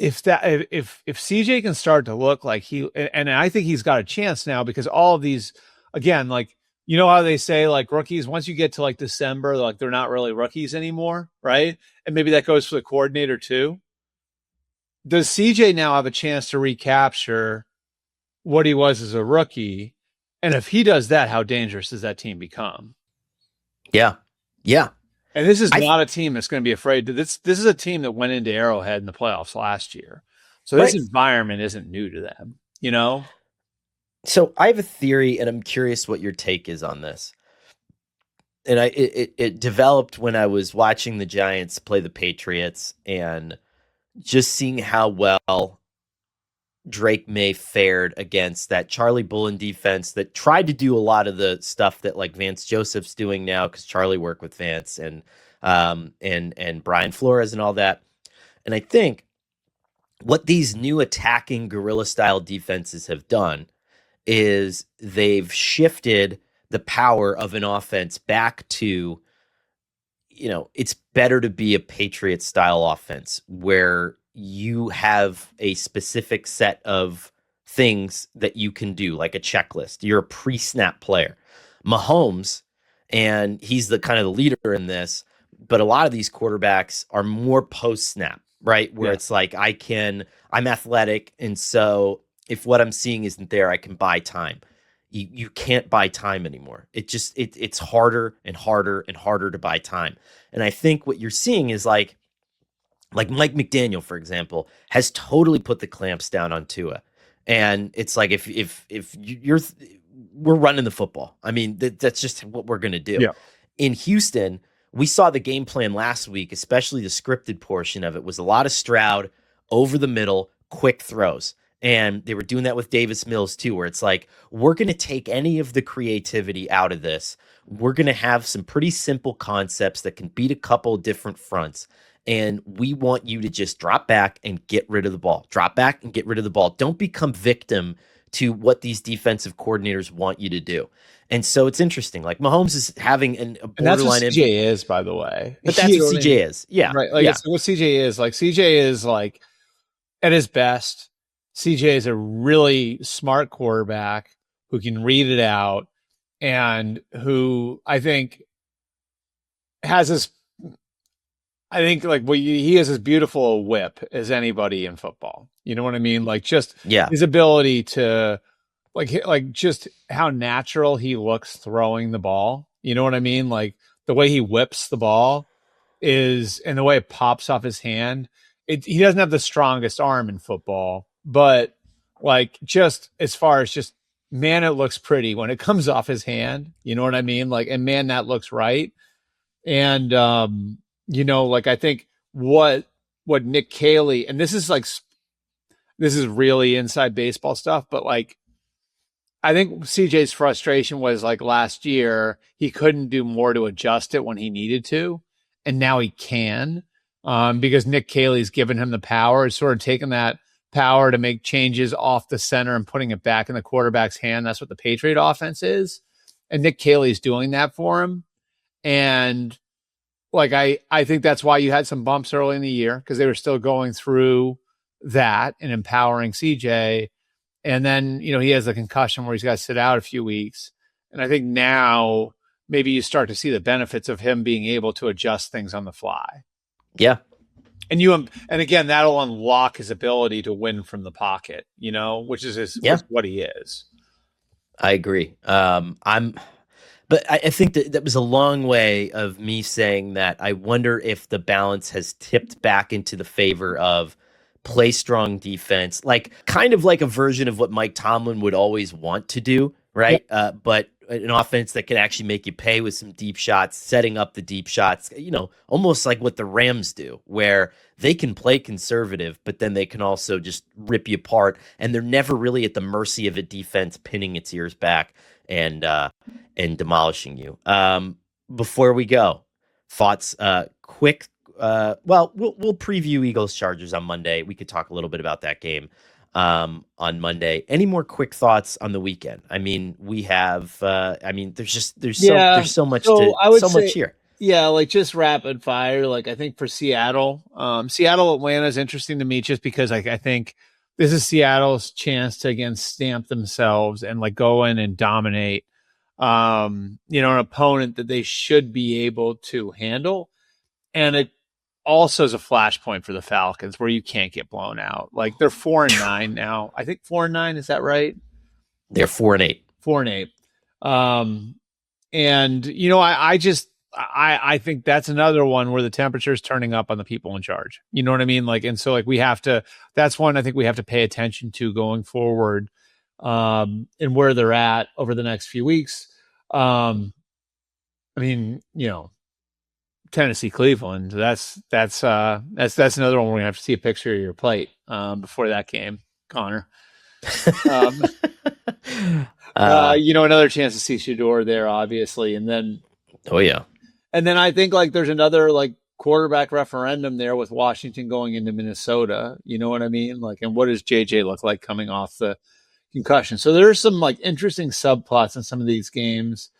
CJ can start to look like and I think he's got a chance now, because all of these, again, like, you know how they say like rookies, once you get to like December, like they're not really rookies anymore, right? And maybe that goes for the coordinator too. Does CJ now have a chance to recapture what he was as a rookie? And if he does that, how dangerous does that team become? Yeah. And this is not a team that's going to be afraid to this. This is a team that went into Arrowhead in the playoffs last year. So this environment isn't new to them, you know? So I have a theory, and I'm curious what your take is on this. And it developed when I was watching the Giants play the Patriots and just seeing how well Drake May fared against that Charlie Bullen defense that tried to do a lot of the stuff that like Vance Joseph's doing now, because Charlie worked with Vance and Brian Flores and all that. And I think what these new attacking guerrilla style defenses have done is they've shifted the power of an offense back to, you know, it's better to be a Patriot style offense where you have a specific set of things that you can do, like a checklist. You're a pre-snap player. Mahomes, and he's the kind of the leader in this, but a lot of these quarterbacks are more post-snap, right? Where it's like, I'm athletic, and so if what I'm seeing isn't there, I can buy time. You can't buy time anymore. It's harder and harder and harder to buy time. And I think what you're seeing is like Mike McDaniel, for example, has totally put the clamps down on Tua. And it's like, we're running the football. I mean, that's just what we're going to do. Yeah. In Houston, we saw the game plan last week, especially the scripted portion of it was a lot of Stroud over the middle, quick throws. And they were doing that with Davis Mills too, where it's like, we're going to take any of the creativity out of this. We're going to have some pretty simple concepts that can beat a couple different fronts. And we want you to just drop back and get rid of the ball. Drop back and get rid of the ball. Don't become victim to what these defensive coordinators want you to do. And so it's interesting. Like Mahomes is having a borderline. And that's what CJ is, by the way. But that's what CJ is. Yeah. Right. Like what CJ is. Like CJ is like at his best. CJ is a really smart quarterback who can read it out and who I think has this. I think like he has as beautiful a whip as anybody in football. You know what I mean? Like just his ability to like just how natural he looks throwing the ball. You know what I mean? Like the way he whips the ball is, and the way it pops off his hand. He doesn't have the strongest arm in football, but like just as far as just, man, it looks pretty when it comes off his hand. You know what I mean? Like, and man, that looks right. And, you know, like I think what Nick Caley, and this is really inside baseball stuff, but like, I think CJ's frustration was like last year, he couldn't do more to adjust it when he needed to. And now he can, because Nick Caley's given him the power. It's sort of taken that power to make changes off the center and putting it back in the quarterback's hand. That's what the Patriot offense is. And Nick Caley's doing that for him. And like, I think that's why you had some bumps early in the year, because they were still going through that and empowering CJ. And then, you know, he has the concussion where he's got to sit out a few weeks. And I think now maybe you start to see the benefits of him being able to adjust things on the fly. Yeah. And again, that'll unlock his ability to win from the pocket, you know, which is what he is. I agree. But I think that was a long way of me saying that I wonder if the balance has tipped back into the favor of play strong defense, like kind of like a version of what Mike Tomlin would always want to do, right? But an offense that can actually make you pay with some deep shots, setting up the deep shots, almost like what the Rams do, where they can play conservative, but then they can also just rip you apart. And they're never really at the mercy of a defense pinning its ears back and demolishing you. Before we go, thoughts, quick. Well, we'll preview Eagles Chargers on Monday. We could talk a little bit about that game on Monday. Any more quick thoughts on the weekend? I mean, we have. There's so much much here. Yeah, like just rapid fire. Like I think for Seattle, Atlanta is interesting to me just because I think this is Seattle's chance to again stamp themselves and like go in and dominate. An opponent that they should be able to handle, and it also is a flashpoint for the Falcons where you can't get blown out. Like they're 4-9 now. I think 4-9. Is that right? They're 4-8. 4-8. I think that's another one where the temperature is turning up on the people in charge. You know what I mean? Like, and so like that's one I think we have to pay attention to going forward, and where they're at over the next few weeks. Tennessee, Cleveland. That's another one we're gonna have to see a picture of your plate before that game, Conor. Another chance to see Shador there, obviously, and then I think like there's another like quarterback referendum there with Washington going into Minnesota. You know what I mean? Like, and what does JJ look like coming off the concussion? So there's some like interesting subplots in some of these games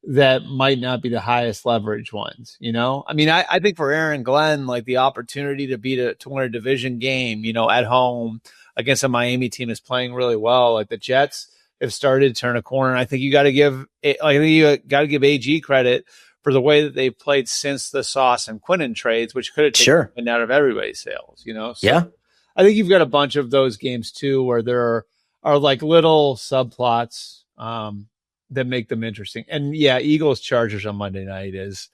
that might not be the highest leverage ones, I mean, I think for Aaron Glenn, like the opportunity to win a division game, at home against a Miami team is playing really well. Like the Jets have started to turn a corner. And I think you got to give AG credit for the way that they've played since the Sauce and Quinnen trades, which could have taken out of everybody's sales, So yeah. I think you've got a bunch of those games too, where there are like little subplots, that make them interesting. And yeah, Eagles Chargers on Monday night is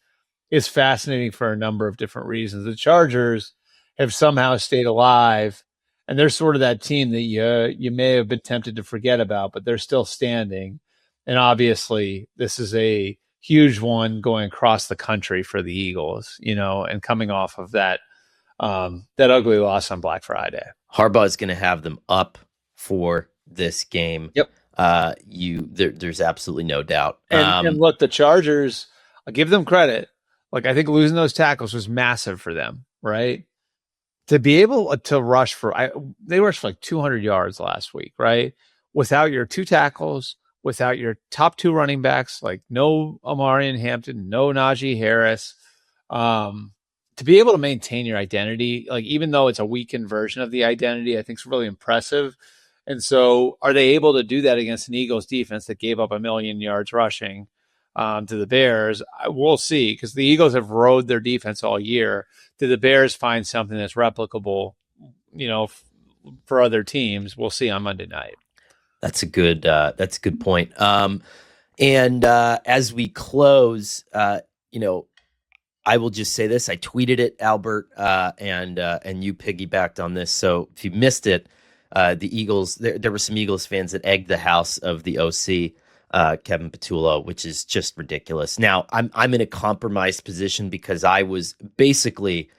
fascinating for a number of different reasons. The Chargers have somehow stayed alive, and they're sort of that team that you may have been tempted to forget about, but they're still standing. And obviously this is a huge one going across the country for the Eagles, and coming off of that ugly loss on Black Friday. Harbaugh is going to have them up for this game. Yep. There's absolutely no doubt. And look, the Chargers, I'll give them credit. Like I think losing those tackles was massive for them, right? To be able to rush they rushed for like 200 yards last week, right? Without your two tackles, without your top two running backs, like no Amarian Hampton, no Najee Harris, to be able to maintain your identity, like even though it's a weakened version of the identity, I think is really impressive. And so are they able to do that against an Eagles defense that gave up 1 million yards rushing to the Bears? We'll see, because the Eagles have rode their defense all year. Did the Bears find something that's replicable, for other teams? We'll see on Monday night. That's a good point. And as we close, I will just say this. I tweeted it, Albert, and you piggybacked on this. So if you missed it, the Eagles, there were some Eagles fans that egged the house of the OC, Kevin Patullo, which is just ridiculous. Now, I'm in a compromised position because I was basically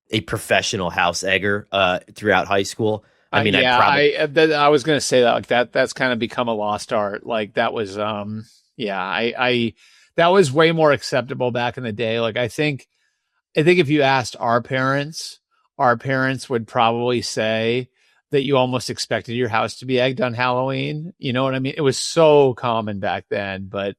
a professional house egger throughout high school. I mean, I was going to say that, like that's kind of become a lost art. Like that was, that was way more acceptable back in the day. Like I think if you asked our parents would probably say that you almost expected your house to be egged on Halloween. You know what I mean? It was so common back then, but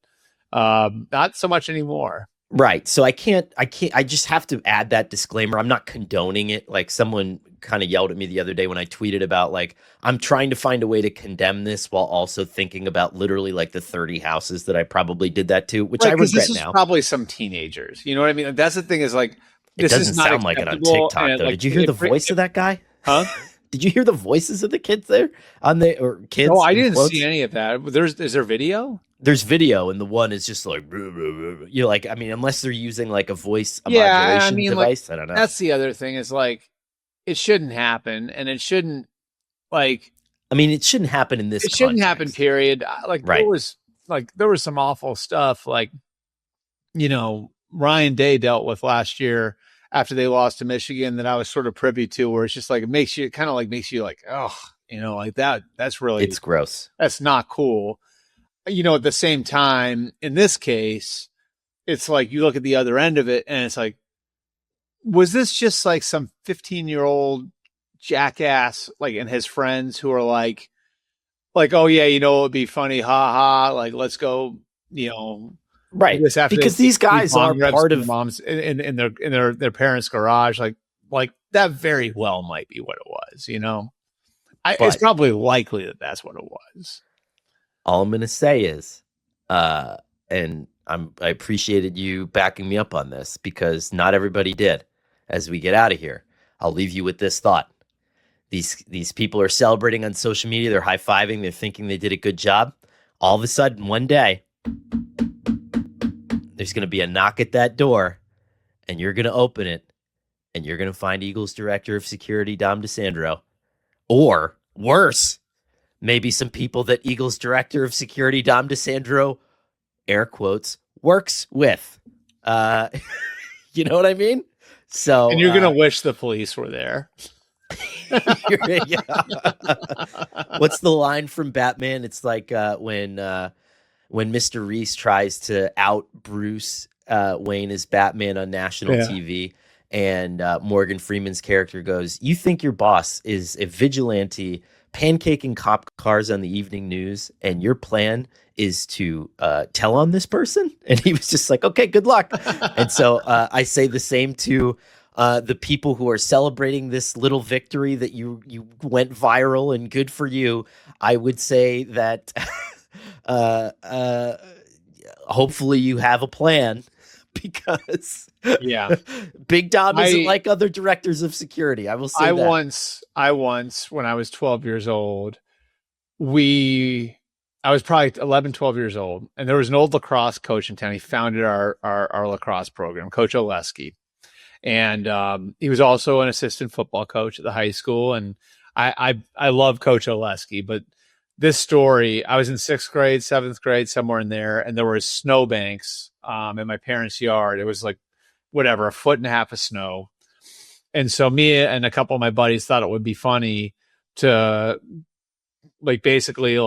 not so much anymore. Right. So I just have to add that disclaimer. I'm not condoning it. Like someone kind of yelled at me the other day when I tweeted about like, I'm trying to find a way to condemn this while also thinking about literally like the 30 houses that I probably did that to, which I regret this now. Is probably some teenagers. You know what I mean? That's the thing is like, it doesn't sound like it on TikTok though. Did you hear the voice of that guy? Huh? Did you hear the voices of the kids there or kids? No, I didn't see any of that. Is there video? There's video, and the one is just like, like, I mean, unless they're using like a voice modulation device, like, I don't know. That's the other thing is like, it shouldn't happen, and it shouldn't like. I mean, it shouldn't happen in this. It shouldn't happen. Period. Like right. like there was some awful stuff like, Ryan Day dealt with last year after they lost to Michigan that I was sort of privy to, where it's just like, it makes you like, oh, like that's really, It's gross. That's not cool. At the same time, in this case, it's like you look at the other end of it and it's like, was this just like some 15-year-old jackass, like, and his friends who are like, oh yeah, it would be funny, ha ha, like let's go, right? Because these guys are part of moms in their parents' garage, like that very well might be what it was, it's probably likely that that's what it was. All I'm gonna say is, and I appreciated you backing me up on this because not everybody did. As we get out of here, I'll leave you with this thought. These people are celebrating on social media. They're high-fiving. They're thinking they did a good job. All of a sudden, one day, there's going to be a knock at that door, and you're going to open it, and you're going to find Eagles Director of Security, Dom DeSandro. Or, worse, maybe some people that Eagles Director of Security, Dom DeSandro, air quotes, works with. You know what I mean? So, and you're going to wish the police were there. What's the line from Batman? It's like when Mr. Reese tries to out Bruce Wayne as Batman on national TV, and Morgan Freeman's character goes, "You think your boss is a vigilante pancaking cop cars on the evening news, and your plan is to tell on this person?" And he was just like, "Okay, good luck." And so I say the same to the people who are celebrating this little victory that you went viral, and good for you. I would say that hopefully you have a plan, because Big Dom isn't like other directors of security. I will say I once, when I was 12 years old, I was probably 11, 12 years old, and there was an old lacrosse coach in town. He founded our lacrosse program, Coach Oleski. And he was also an assistant football coach at the high school. And I love Coach Oleski, but this story, I was in 6th grade, 7th grade, somewhere in there, and there were snowbanks in my parents' yard. It was like, whatever, 1.5 feet of snow. And so me and a couple of my buddies thought it would be funny to basically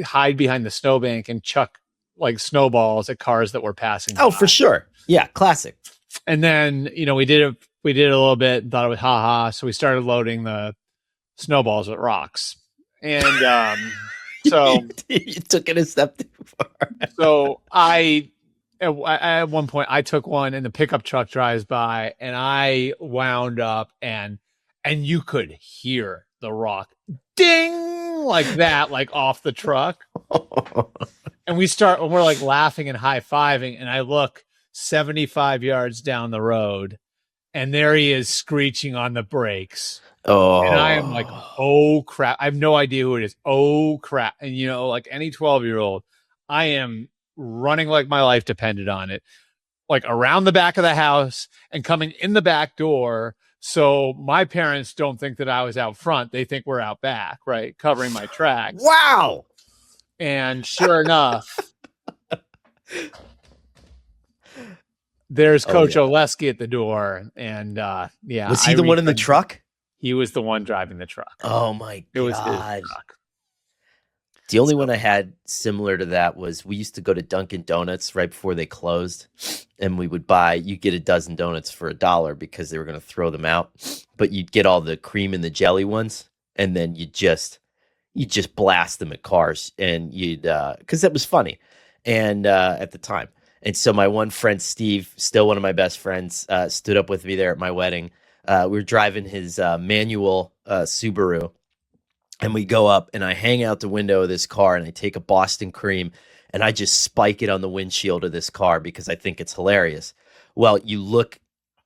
hide behind the snowbank and chuck like snowballs at cars that were passing by. Oh, for sure. Yeah, classic. And then, we did it a little bit and thought it was ha-ha. So we started loading the snowballs with rocks. And so you took it a step too far. So at one point I took one and the pickup truck drives by, and I wound up and you could hear the rock ding like that, like off the truck. And we're like laughing and high-fiving, and I look 75 yards down the road, and there he is screeching on the brakes. Oh, and I am like, oh crap. I have no idea who it is. Oh crap. And like any 12-year-old, I am running like my life depended on it, like around the back of the house and coming in the back door. So my parents don't think that I was out front. They think we're out back, right? Covering my tracks. Wow. And sure enough, there's Coach Oleski at the door. And was he the one in the truck? He was the one driving the truck. Oh my God. It was his truck. The only one I had similar to that was we used to go to Dunkin' Donuts right before they closed, and we would you get a dozen donuts for $1 because they were going to throw them out, but you'd get all the cream and the jelly ones, and then you just blast them at cars, and you'd because that was funny, and at the time. And so my one friend Steve, still one of my best friends, stood up with me there at my wedding. We were driving his manual Subaru. And we go up, and I hang out the window of this car, and I take a Boston cream, and I just spike it on the windshield of this car because I think it's hilarious. Well, you look,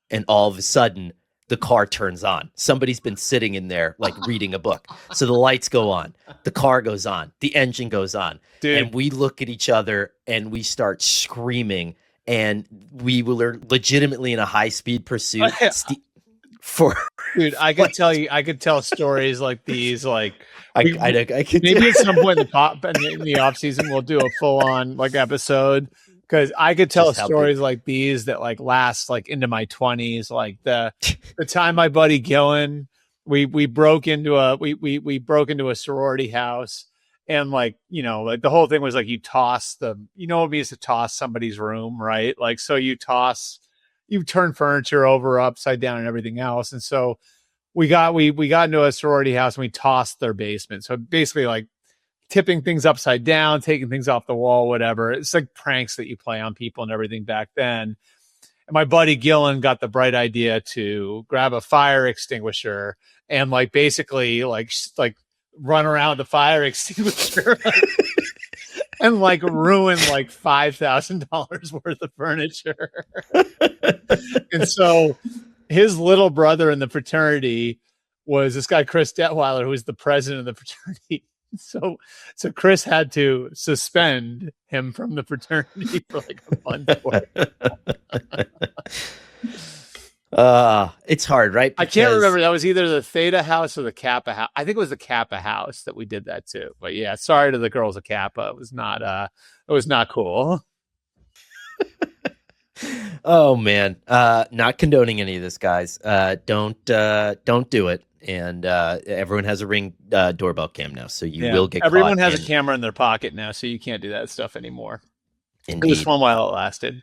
and all of a sudden, the car turns on. Somebody's been sitting in there, like reading a book. So the lights go on, the car goes on, the engine goes on. Dude. And we look at each other, and we start screaming, and we were legitimately in a high-speed pursuit for Dude, I could tell stories like these. Like, I could maybe at some point in the off season we'll do a full on like episode, because I could tell stories like these that like last like into my 20s. Like the time my buddy Gillen, we broke into a sorority house, and like, you know, like the whole thing was like you toss what it means to toss somebody's room, right? Like, so you turn furniture over upside down and everything else. And so we got into a sorority house and we tossed their basement. So basically like tipping things upside down, taking things off the wall, whatever. It's like pranks that you play on people and everything back then. And my buddy Gillen got the bright idea to grab a fire extinguisher and like basically like run around the fire extinguisher and like ruin like $5,000 worth of furniture. And so his little brother in the fraternity was this guy, Chris Detweiler, who was the president of the fraternity. So Chris had to suspend him from the fraternity for like a month. It's hard, right? I can't remember. That was either the Theta house or the Kappa house. I think it was the Kappa house that we did that to. But yeah, sorry to the girls of Kappa. It was not cool. Oh man, not condoning any of this, guys. Don't do it. And everyone has a Ring doorbell cam now, so you will get. Everyone has a camera in their pocket now, so you can't do that stuff anymore. Indeed. It was fun while it lasted.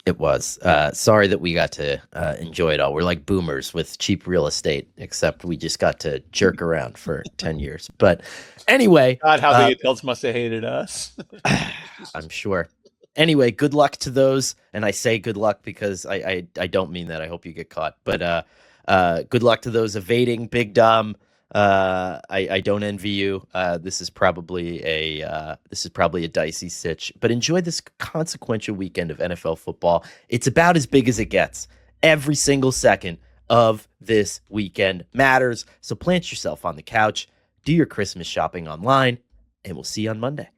It was. Sorry that we got to enjoy it all. We're like boomers with cheap real estate, except we just got to jerk around for 10 years. But anyway. God, how the adults must have hated us. I'm sure. Anyway, good luck to those. And I say good luck because I don't mean that. I hope you get caught. But good luck to those evading Big Dom. I don't envy you. This is probably a dicey sitch, but enjoy this consequential weekend of NFL football. It's about as big as it gets. Every single second of this weekend matters. So plant yourself on the couch, do your Christmas shopping online, and we'll see you on Monday.